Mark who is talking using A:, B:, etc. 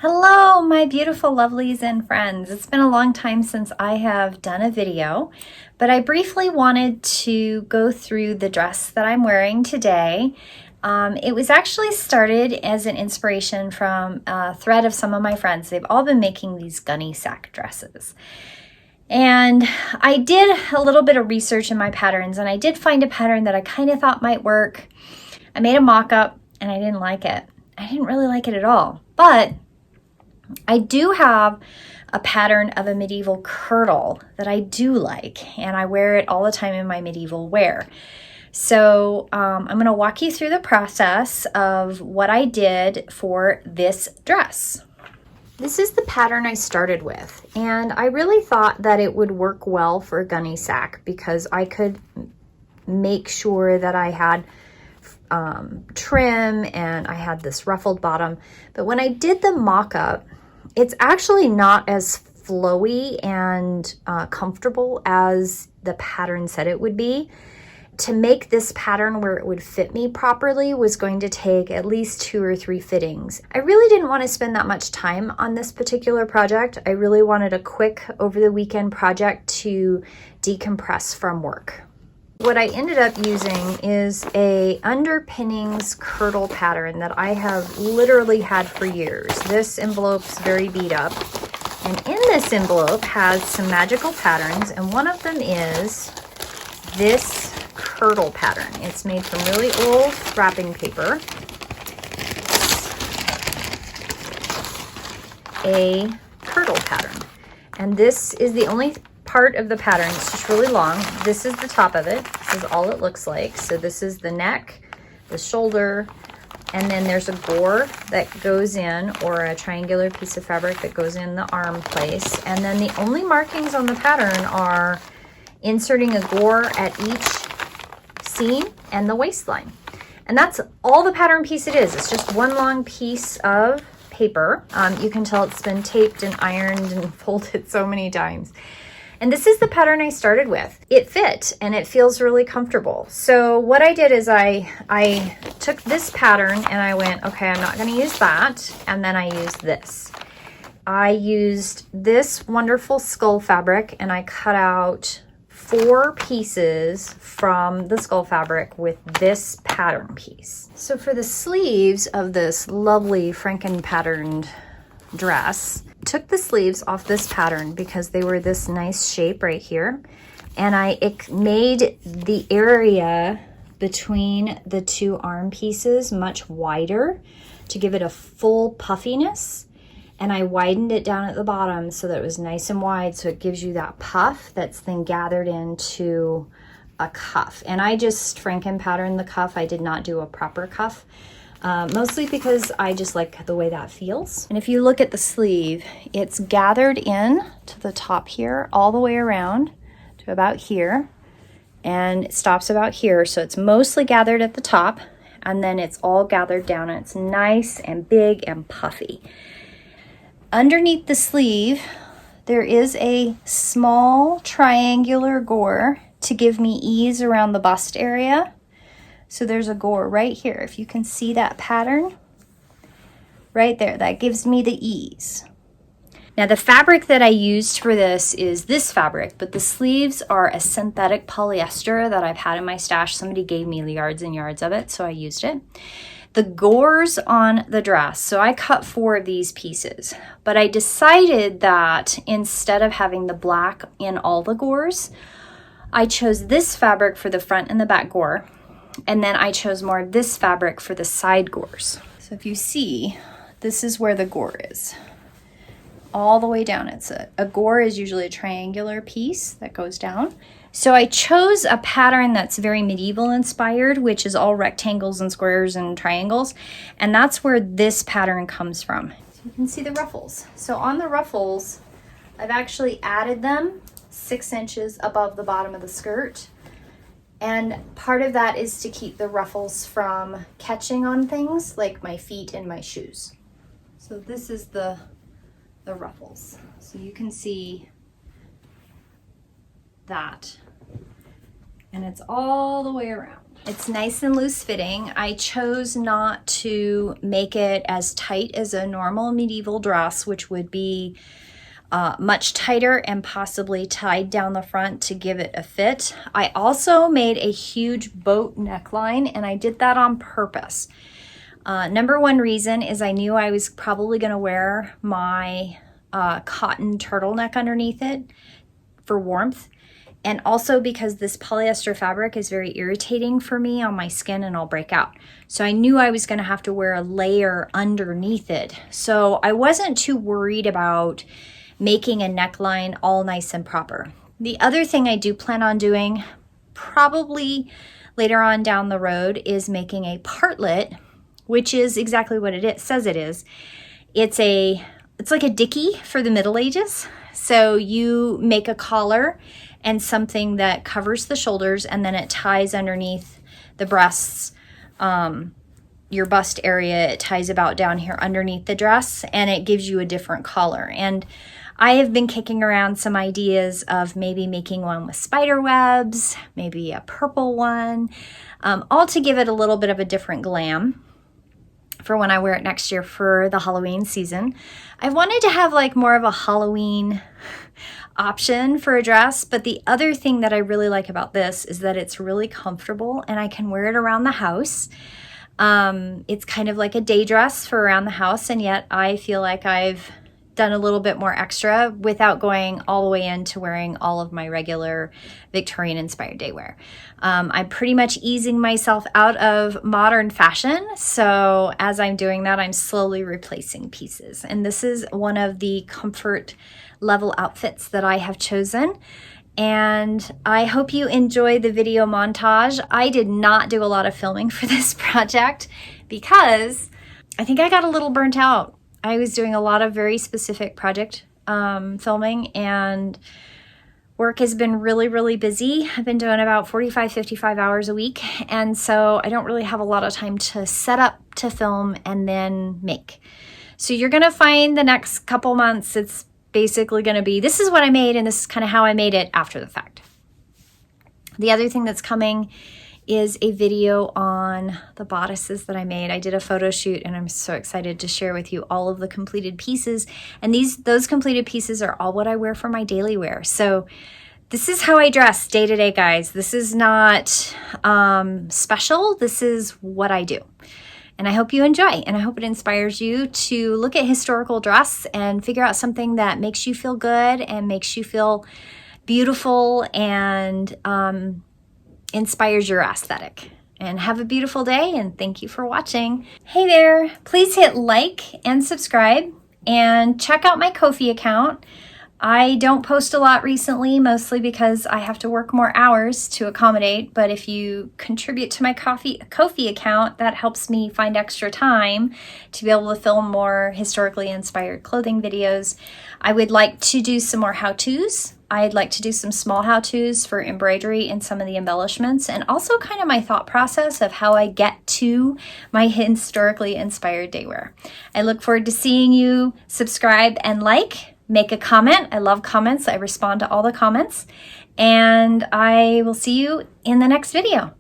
A: Hello, my beautiful lovelies and friends. It's been a long time since I have done a video, but I briefly wanted to go through the dress that I'm wearing today. It was actually started as an inspiration from a thread of some of my friends. They've all been making these Gunne Sax dresses. And I did a little bit of research in my patterns, and I did find a pattern that I kind of thought might work. I made a mock-up and I didn't like it. I didn't really like it at all, but I do have a pattern of a medieval kirtle that I do like, and I wear it all the time in my medieval wear. So I'm going to walk you through the process of what I did for this dress. This is the pattern I started with, and I really thought that it would work well for a Gunne Sax because I could make sure that I had trim and I had this ruffled bottom. But when I did the mock-up, it's actually not as flowy and comfortable as the pattern said it would be. To make this pattern where it would fit me properly was going to take at least 2 or 3 fittings. I really didn't want to spend that much time on this particular project. I really wanted a quick over the weekend project to decompress from work. What I ended up using is a underpinnings kirtle pattern that I have literally had for years. This envelope's very beat up, and in this envelope has some magical patterns, and one of them is this kirtle pattern. It's made from really old wrapping paper. A kirtle pattern, and this is the only part of the pattern. It's just really long. This is the top of it. This is all it looks like. So this is the neck, the shoulder, and then there's a gore that goes in, or a triangular piece of fabric that goes in the arm place. And then the only markings on the pattern are inserting a gore at each seam and the waistline. And that's all the pattern piece it is. It's just one long piece of paper. You can tell it's been taped and ironed and folded so many times. And this is the pattern I started with. It fit and it feels really comfortable. So what I did is I took this pattern and I went, okay, I'm not going to use that. And then I used this. I used this wonderful skull fabric and I cut out 4 pieces from the skull fabric with this pattern piece. So for the sleeves of this lovely Franken patterned dress, took the sleeves off this pattern because they were this nice shape right here, and I made the area between the 2 arm pieces much wider to give it a full puffiness, and I widened it down at the bottom so that it was nice and wide, so it gives you that puff that's then gathered into a cuff. And I just Franken patterned the cuff. I did not do a proper cuff. Mostly because I just like the way that feels. And if you look at the sleeve, it's gathered in to the top here, all the way around to about here, and it stops about here. So it's mostly gathered at the top, and then it's all gathered down, and it's nice and big and puffy. Underneath the sleeve, there is a small triangular gore to give me ease around the bust area. So there's a gore right here. If you can see that pattern right there, that gives me the ease. Now the fabric that I used for this is this fabric, but the sleeves are a synthetic polyester that I've had in my stash. Somebody gave me yards and yards of it, so I used it. The gores on the dress, so I cut 4 of these pieces, but I decided that instead of having the black in all the gores, I chose this fabric for the front and the back gore. And then I chose more of this fabric for the side gores. So if you see, this is where the gore is. All the way down. It's a gore is usually a triangular piece that goes down. So I chose a pattern that's very medieval inspired, which is all rectangles and squares and triangles. And that's where this pattern comes from. So you can see the ruffles. So on the ruffles, I've actually added them 6 inches above the bottom of the skirt. And part of that is to keep the ruffles from catching on things like my feet and my shoes. So this is the ruffles. So you can see that. and it's all the way around. It's nice and loose fitting. I chose not to make it as tight as a normal medieval dress, which would be much tighter and possibly tied down the front to give it a fit. I also made a huge boat neckline, and I did that on purpose. Number one reason is I knew I was probably going to wear my cotton turtleneck underneath it for warmth. And also because this polyester fabric is very irritating for me on my skin and I'll break out. So I knew I was going to have to wear a layer underneath it. So I wasn't too worried about making a neckline all nice and proper. The other thing I do plan on doing probably later on down the road is making a partlet, which is exactly what it says it is. It's like a dicky for the Middle Ages. So you make a collar and something that covers the shoulders, and then it ties underneath the breasts, your bust area. It ties about down here underneath the dress, and it gives you a different collar. And I have been kicking around some ideas of maybe making one with spider webs, maybe a purple one, all to give it a little bit of a different glam for when I wear it next year for the Halloween season. I wanted to have like more of a Halloween option for a dress, but the other thing that I really like about this is that it's really comfortable and I can wear it around the house. It's kind of like a day dress for around the house, and yet I feel like I've done a little bit more extra without going all the way into wearing all of my regular Victorian inspired day wear. I'm pretty much easing myself out of modern fashion. So as I'm doing that, I'm slowly replacing pieces. And this is one of the comfort level outfits that I have chosen. And I hope you enjoy the video montage. I did not do a lot of filming for this project because I think I got a little burnt out. I was doing a lot of very specific project filming, and work has been really, really busy. I've been doing about 45, 55 hours a week. And so I don't really have a lot of time to set up to film and then make. So you're going to find the next couple months, it's basically going to be, this is what I made and this is kind of how I made it after the fact. The other thing that's coming is a video on the bodices that I made. I did a photo shoot and I'm so excited to share with you all of the completed pieces. And those completed pieces are all what I wear for my daily wear. So this is how I dress day to day, guys. This is not special. This is what I do. And I hope you enjoy, and I hope it inspires you to look at historical dress and figure out something that makes you feel good and makes you feel beautiful and inspires your aesthetic. And have a beautiful day, and thank you for watching. Hey there, please hit like and subscribe and check out my Ko-fi account. I don't post a lot recently, mostly because I have to work more hours to accommodate, but if you contribute to my Ko-fi account, that helps me find extra time to be able to film more historically inspired clothing videos. I would like to do some more how-tos. I'd like to do some small how-tos for embroidery and some of the embellishments, and also kind of my thought process of how I get to my historically inspired daywear. I look forward to seeing you. Subscribe and like. Make a comment. I love comments. I respond to all the comments. And I will see you in the next video.